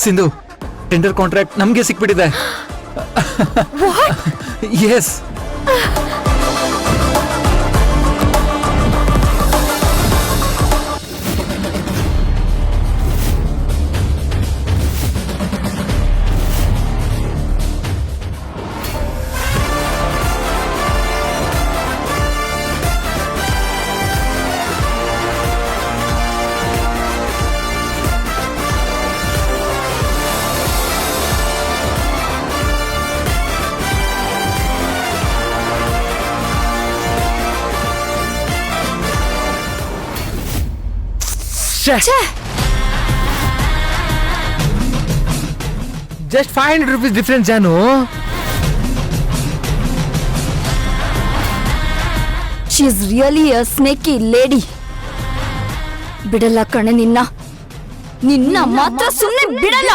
Sindhu, tender contract ನಮ್ಗೆ ಸಿಕ್ಬಿಟ್ಟಿದೆ. Yes. Just 500 rupees difference. Janu, she is really a snaky lady. ಬಿಡಲ್ಲ ಕಣೆ ನಿನ್ನ ಮಾತ್ರ ಸುಮ್ಮನೆ ಬಿಡಲ್ಲ.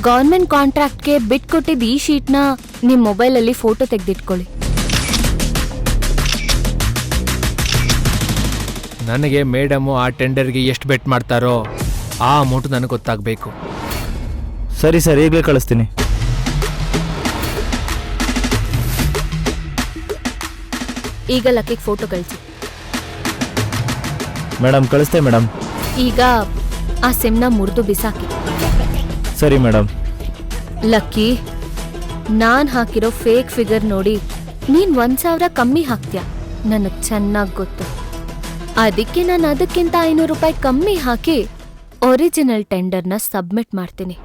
ಗವರ್ಮೆಂಟ್ ಕಾಂಟ್ರಾಕ್ಟ್ಗೆ ಬಿಟ್ ಕೊಟ್ಟಿದ್ದ ಈ ಶೀಟ್ನ ನಿಮ್ಮ ಮೊಬೈಲಲ್ಲಿ ಫೋಟೋ ತೆಗೆದಿಟ್ಕೊಳ್ಳಿ. ನನಗೆ ಮೇಡಮು ಆ ಟೆಂಡರ್ಗೆ ಎಷ್ಟು ಬೆಟ್ ಮಾಡ್ತಾರೋ ಆ ಅಮೌಂಟ್ ನನಗೆ ಗೊತ್ತಾಗಬೇಕು. ಸರಿ ಸರ್, ಈಗಲೇ ಕಳಿಸ್ತೀನಿ. ಈಗ ಲಕ್ಕಿಗೆ ಫೋಟೋ ಕಳಿಸಿ. ಮೇಡಮ್ ಕಳಿಸ್ತೇ ಮೇಡಮ್. ಈಗ ಆ ಸಿಮ್ನ ಮುರಿದು ಬಿಸಾಕಿ. ಸರಿ ಮೇಡಮ್. ಲಕ್ಕಿ, ನಾನ್ ಹಾಕಿರೋ ಫೇಕ್ ಫಿಗರ್ ನೋಡಿ ನೀನ್ 1,000 ಕಮ್ಮಿ ಹಾಕ್ತೀಯ, ನನಗ್ ಚೆನ್ನಾಗ್ ಗೊತ್ತು. ಅದಕ್ಕೆ ನಾನು ಅದಕ್ಕಿಂತ 500 ರೂಪಾಯಿ ಕಮ್ಮಿ ಹಾಕಿ ಒರಿಜಿನಲ್ ಟೆಂಡರ್ನ ಸಬ್ಮಿಟ್ ಮಾಡ್ತೀನಿ.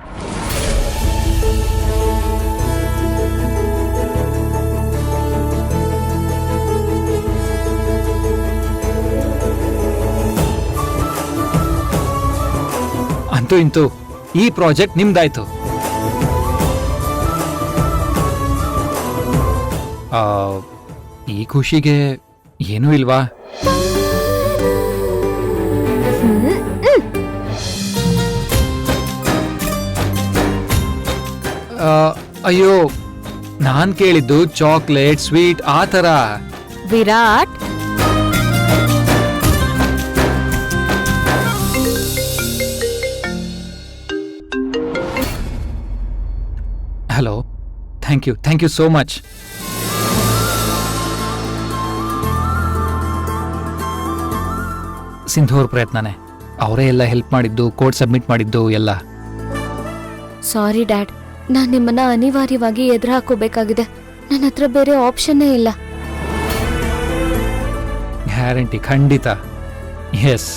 ಅಂತೂ ಇಂತೂ ಈ ಪ್ರಾಜೆಕ್ಟ್ ನಿಮ್ದಾಯ್ತು. ಈ ಖುಷಿಗೆ ಏನೂ ಇಲ್ವಾ? ಅಯ್ಯೋ, ನಾನ್ ಕೇಳಿದ್ದು ಚಾಕ್ಲೇಟ್, ಸ್ವೀಟ್ ಆ ಥರ. Virat, hello, thank you so much. Sindhu ಅವ್ರ ಪ್ರಯತ್ನನೇ, ಅವರೇ ಎಲ್ಲ ಹೆಲ್ಪ್ ಮಾಡಿದ್ದು, ಕೋಡ್ ಸಬ್ಮಿಟ್ ಮಾಡಿದ್ದು ಎಲ್ಲ. ಸಾರಿ ಡ್ಯಾಡ್, ನಾನ್ ನಿಮ್ಮನ್ನ ಅನಿವಾರ್ಯವಾಗಿ ಎದುರು ಹಾಕೋಬೇಕಾಗಿದೆ. ನನ್ನ ಹತ್ರ ಬೇರೆ ಆಪ್ಷನ್ನೇ ಇಲ್ಲ. ಗ್ಯಾರಂಟಿ, ಖಂಡಿತ. Yes,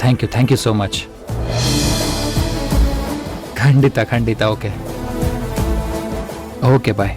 thank you so much. ಖಂಡಿತ. ಓಕೆ ಬಾಯ್.